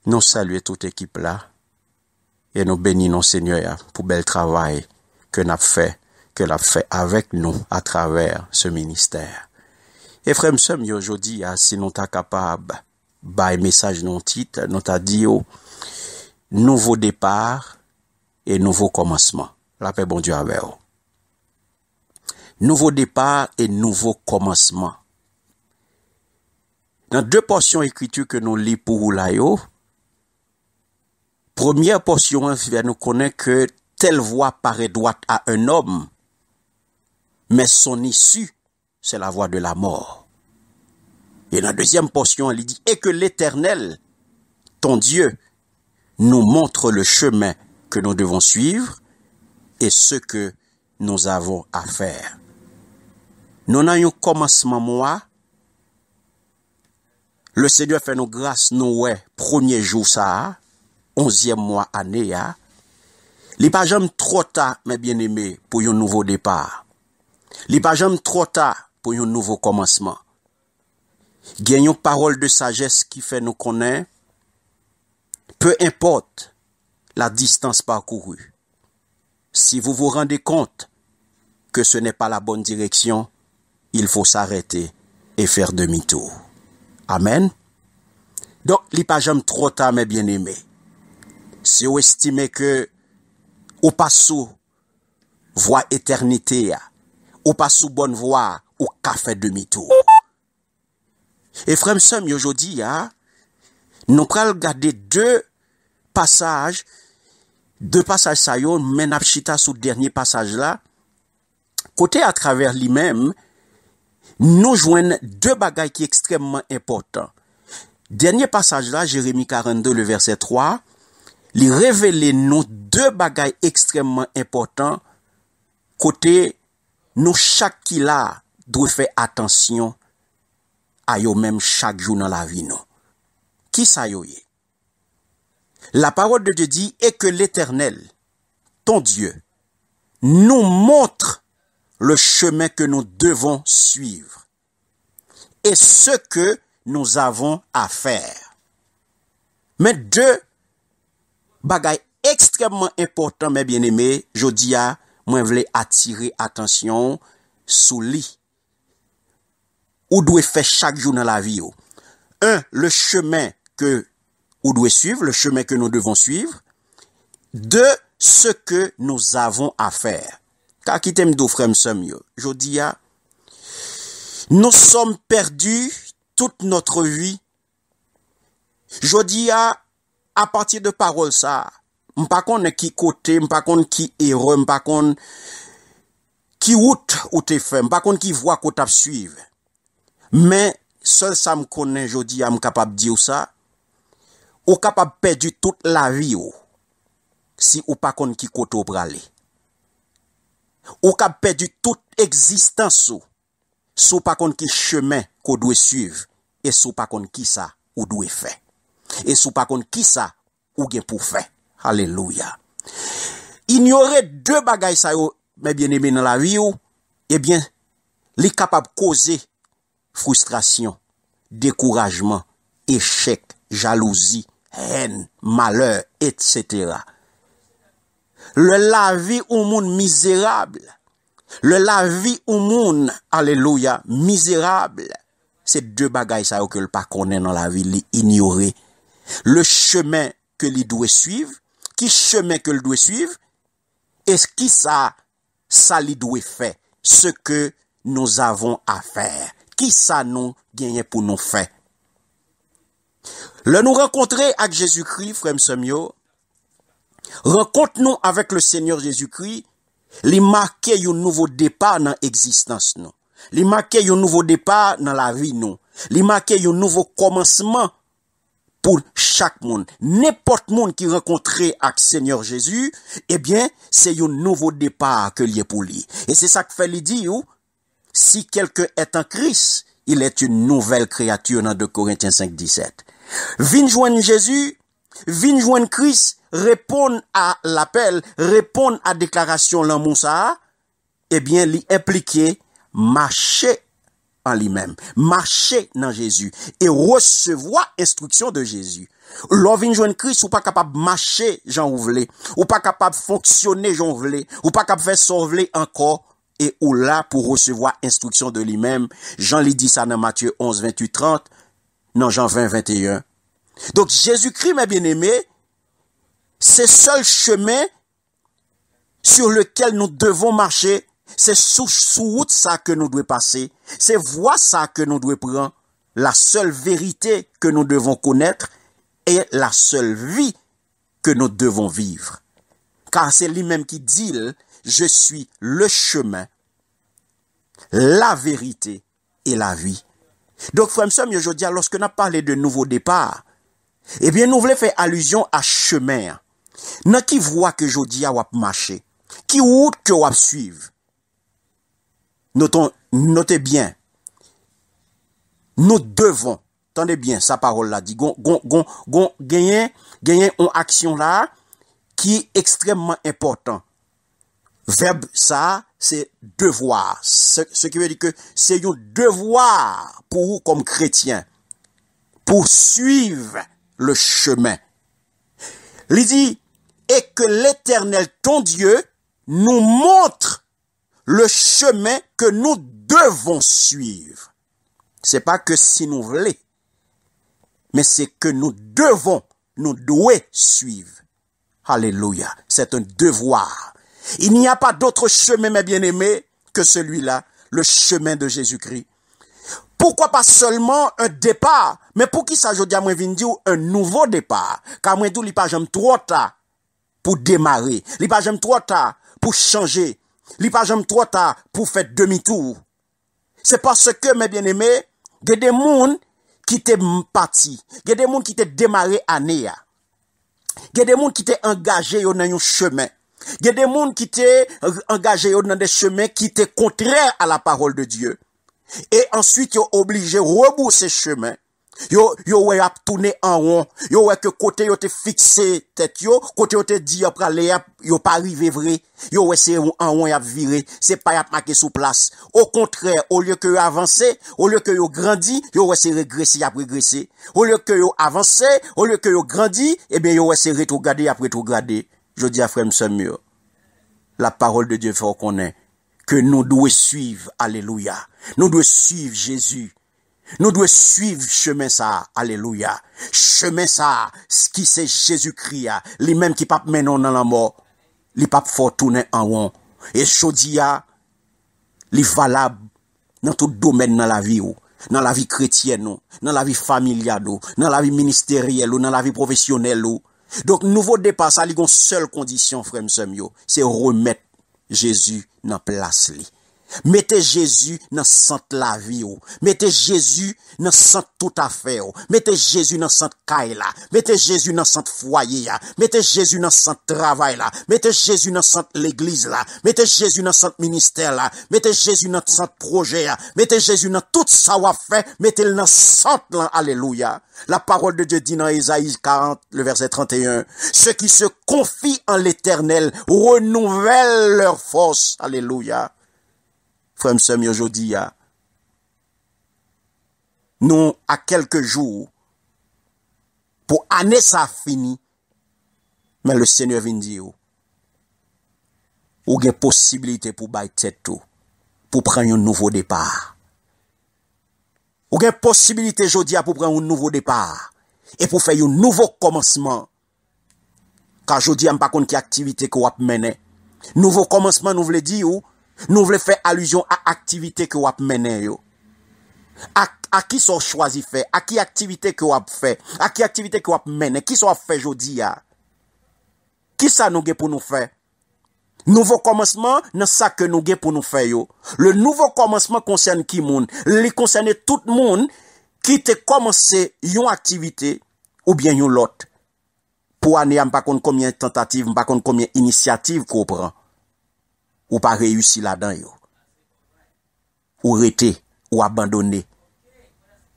nous saluons toute équipe là et nous bénissons Seigneur pour bel travail que l'a fait avec nous à travers ce ministère. Et frère m'sem aujourd'hui si nous ta capable un message non titre nous t'a dit nouveau départ et nouveau commencement. La paix bon Dieu avec vous. Nouveau départ et nouveau commencement. Dans deux portions écritures que nous lisons pour là yo, première portion nous connaît que telle voie paraît droite à un homme, mais son issue, c'est la voie de la mort. Et dans la deuxième portion, il dit, et que l'Éternel, ton Dieu, nous montre le chemin que nous devons suivre et ce que nous avons à faire. Nous avons un commencement mois. Le Seigneur fait nos grâces, nous, premier jour ça, 11e mois année, ya. Li pas jamais trop tard, mes bien-aimés, pour un nouveau départ. Li pas jamais trop tard pour un nouveau commencement. Gagnons parole de sagesse qui fait nous connaître, peu importe la distance parcourue. Si vous vous rendez compte que ce n'est pas la bonne direction, il faut s'arrêter et faire demi-tour. Amen. Donc, li pas jamais trop tard, mes bien-aimés. Si vous estimez que ou pas sous voie éternité, ou pas sous bonne voie, ou qu'a fait demi-tour. Et frère m'sem, aujourd'hui, nous allons regarder deux passages ça yon, men ap chita sous dernier passage là. Côté à travers lui-même, nous joignons deux bagailles qui sont extrêmement importants. Dernier passage là, Jérémie 42, le verset 3, il révèle nous deux bagailles extrêmement importants. Côté, nous chaque qui là, doit faire attention à yo même chaque jour dans la vie, non. Qui ça yo yé? La parole de Dieu dit, et que l'Éternel, ton Dieu, nous montre le chemin que nous devons suivre et ce que nous avons à faire. Mais deux bagailles extrêmement importants, mes bien-aimés, je dis à, moi, je voulais attirer attention sous lui. Ou doit faire chaque jour dans la vie. Un, le chemin que ou doit suivre, le chemin que nous devons suivre. Deux, ce que nous avons à faire. Car qui t'aime d'offrir m'sem, je dis à, nous sommes perdus toute notre vie. Je dis à partir de parole ça, m'pa konn qui côté, m'pa konn qui erreur, m'pa konn qui route ou te fait, m'pa konn qui voie qu'on t'a suivre. Mais seul ça me connaît, je dis à m'capable dire ça, ou capable perdre toute la vie ou si ou pas konn qui côté ou praler. Ou capable perdre toute existence ou sou pas konn qui chemin qu'on doit suivre et sou pas konn qui ça ou doit faire. Et sou pas konn qui ça ou gen pour faire. Alléluia. Ignorer deux bagailles ça yo, mes bien-aimés dans la vie ou, eh bien, li capable causer frustration, découragement, échec, jalousie, haine, malheur, etc. La vie ou monde misérable, la vie ou monde, alléluia, misérable, c'est deux bagailles ça yo que le pas connaît dans la vie, li ignorer le chemin que li doit suivre, qui chemin que le doit suivre, et ce qui ça li doit faire, ce que nous avons à faire, qui ça nous gagne pour nous faire. Le nous rencontrer avec Jésus-Christ, frère m'semyo, rencontre-nous avec le Seigneur Jésus-Christ, li marque un nouveau départ dans l'existence nous. Li marque un nouveau départ dans la vie nous. Li marque un nouveau commencement pour chaque monde. N'importe monde qui rencontre avec Seigneur Jésus, eh bien, c'est un nouveau départ que lié pour lui. Et c'est ça que fait lui dire, si quelqu'un est en Christ, il est une nouvelle créature dans 2 Corinthiens 5, 17. Vin joindre Jésus, vin joindre Christ, répondre à l'appel, répondre à déclaration l'amour ça, eh bien, lui impliquer marcher en lui-même, marcher dans Jésus et recevoir instruction de Jésus. L'on joindre Christ ou pas capable marcher Jean voulez, ou pas capable fonctionner Jean voulez, ou pas capable faire sauver encore et ou là pour recevoir instruction de lui-même. Jean lui dit ça dans Matthieu 11 28 30, dans Jean 20 21. Donc Jésus-Christ mes bien-aimés, c'est seul chemin sur lequel nous devons marcher. C'est sous route ça que nous devons passer. C'est voie ça que nous devons prendre. La seule vérité que nous devons connaître est la seule vie que nous devons vivre. Car c'est lui-même qui dit, je suis le chemin, la vérité et la vie. Donc, frère, aujourd'hui, lorsque nous parlé de nouveau départ, eh bien, nous voulons faire allusion à chemin. Dans qui voit que aujourd'hui, on va marcher? Qui route que on va suivre? Notez bien. Nous devons, attendez bien, sa parole là dit, gagner une action là, qui est extrêmement important. Verbe ça, c'est devoir. Ce qui veut dire que c'est un devoir pour vous comme chrétiens, pour suivre le chemin. Il dit, et que l'Éternel, ton Dieu, nous montre le chemin que nous devons suivre. C'est pas que si nous voulons, mais c'est que nous devons suivre. Alléluia. C'est un devoir. Il n'y a pas d'autre chemin, mes bien-aimés, que celui-là, le chemin de Jésus-Christ. Pourquoi pas seulement un départ, mais pour qui ça, je dis à moi, un nouveau départ? Car moi, il n'y a pas jamais trop tard pour démarrer. Il n'y a pas jamais trop tard pour changer. Il n'y a pas jamais trop tard pour faire demi-tour. C'est parce que, mes bien-aimés, il y a des gens qui étaient partis. Il y a des gens qui étaient démarré année. Il y a des gens qui étaient engagés dans un chemin. Il y a des gens qui étaient engagés dans des chemins qui étaient contraires à la parole de Dieu. Et ensuite, ils sont obligés de rebourser chemin. Yo a tourné en rond. Yo que côté yo te fixé tête yo, côté yo te dit après aller yo pas arrivé vrai. Yo c'est en rond y a viré, c'est pas y a marqué sous place. Au contraire, au lieu que yo avancer, au lieu que yo grandi, yo c'est régresser y a régresser. Au lieu que yo avancer, au lieu que yo grandi, eh bien yo c'est rétrograder après rétrograder. Je dis à frère Samuel, la parole de Dieu fait qu'on est que nous devons suivre, alléluia. Nous devons suivre Jésus. Nous devons suivre chemin ça, alléluia. Chemin ça, ce qui c'est Jésus-Christ, lui-même qui pas mener dans la mort, lui pas fort tourner en rond. Et chodia, lui valable dans tout domaine dans la vie, dans la vie chrétienne, dans la vie familiale, dans la vie ministérielle, dans la vie professionnelle. Donc, nouveau départ, ça, il y a une seule condition, frère Samuel, c'est remettre Jésus dans place li. Mettez Jésus dans centre la vie ou. Mettez Jésus dans centre tout affaire. Mettez Jésus dans centre caille là. Mettez Jésus dans centre foyer là. Mettez Jésus dans centre travail là. Mettez Jésus dans centre l'église là. Mettez Jésus dans centre ministère là. Mettez Jésus dans centre projet là. Mettez Jésus dans tout ça va faire. Mettez-le dans centre là. Alléluia. La parole de Dieu dit dans Isaïe 40, le verset 31. Ceux qui se confient en l'Éternel renouvellent leur force. Alléluia. Frère Samuel aujourd'hui, nous, à quelques jours, pour année ça fini, mais le Seigneur vient dire, ou il y a possibilité pour bailler tête tout, pour prendre un nouveau départ. Ou il y a possibilité aujourd'hui pour prendre un nouveau départ, et pour faire un nouveau commencement. Car aujourd'hui, je ne sais pas quelle activité que vous menez. Nouveau commencement, nous voulons dire, nous voulons faire allusion à activité que vous menez. À qui sont choisi faire? À qui activité que vous fait? À qui activité que vous menez? Qui sont fait aujourd'hui? Qui ça nous pour nous faire? Nouveau commencement, c'est ça que nous pour nous faire. Le nouveau commencement concerne qui monde? Il concerne tout le monde qui te commencé une activité ou bien une autre. Pour année, je ne sais pas combien de tentatives, je ne sais pas combien d'initiatives qu'on prend. Ou pas réussi là-dedans, ou arrêter, ou abandonner,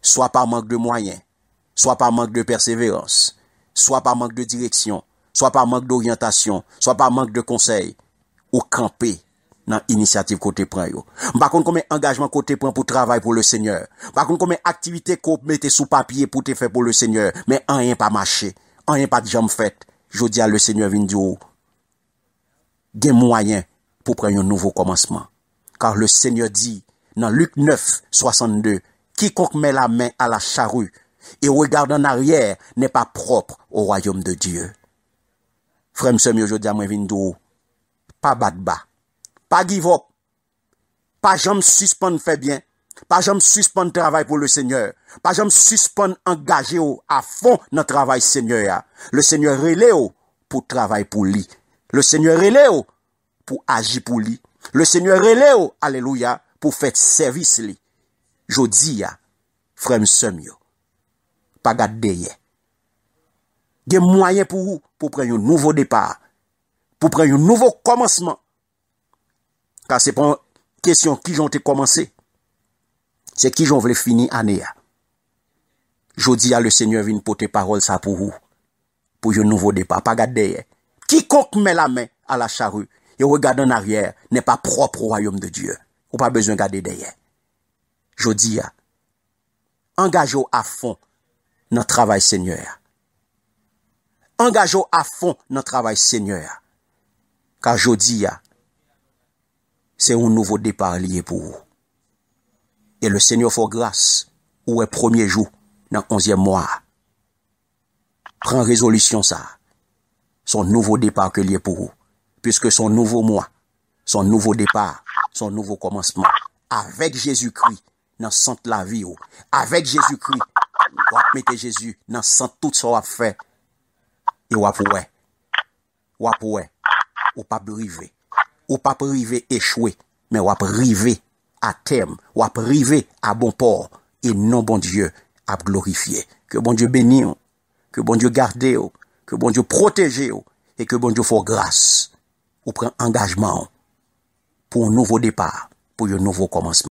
soit par manque de moyens, soit par manque de persévérance, soit par manque de direction, soit par manque d'orientation, soit par manque de conseil, ou camper dans initiative côté prend yo. Par contre combien engagement côté prend pour travail pour le Seigneur. Par contre combien activité qu'on mettez sous papier pour te faire pour le Seigneur, mais rien pas marché, rien pas de jambe fait. Je dis à le Seigneur vient dire gen moyen pour prendre un nouveau commencement. Car le Seigneur dit dans Luc 9, 62, quiconque met la main à la charrue et regarde en arrière n'est pas propre au royaume de Dieu. Frère m'sem yo jodi a mwen vinn dou, pas bat bas, pas give up, pas jamais suspendre fait bien, pas jamais suspendre travail pour le Seigneur, pas jamais suspendre engagé à fond dans travail Seigneur. Le Seigneur relé pour travail pour lui. Le Seigneur relé pour agir pour lui. Le Seigneur relé alléluia pour faire service lui. Jodi a frère m'sem yo, pas gade deye. Gen moyen pour vous, pour prendre un nouveau départ, pour prendre un nouveau commencement. Car c'est pas une question qui j'ont commencé. C'est qui j'ont voulu finir année. Jodi a le Seigneur vient porter parole ça pour vous, pour un nouveau départ, pas garder. Quiconque met la main à la charrue et regarde en arrière n'est pas propre au royaume de Dieu. Ou pas besoin de garder derrière. Jodi a engagez à fond dans le travail Seigneur. Engagez à fond dans le travail Seigneur. Car jodi a, c'est un nouveau départ lié pour vous. Et le Seigneur fait grâce, ou est premier jour, dans 11e mois. Prends résolution ça. Son nouveau départ que lié pour vous. Puisque son nouveau mois, son nouveau départ, son nouveau commencement. Avec Jésus-Christ, dans centre la vie. Avec Jésus-Christ, vous mettez Jésus dans centre tout ce qu'on a fait. Et ou pas briver, ou pas priver échouer, mais ou priver à terme, ou priver à bon port, et non bon Dieu à glorifier. Que bon Dieu bénisse, que bon Dieu garde, que bon Dieu protège, et que bon Dieu fasse grâce, ou prend engagement pour un nouveau départ, pour un nouveau commencement.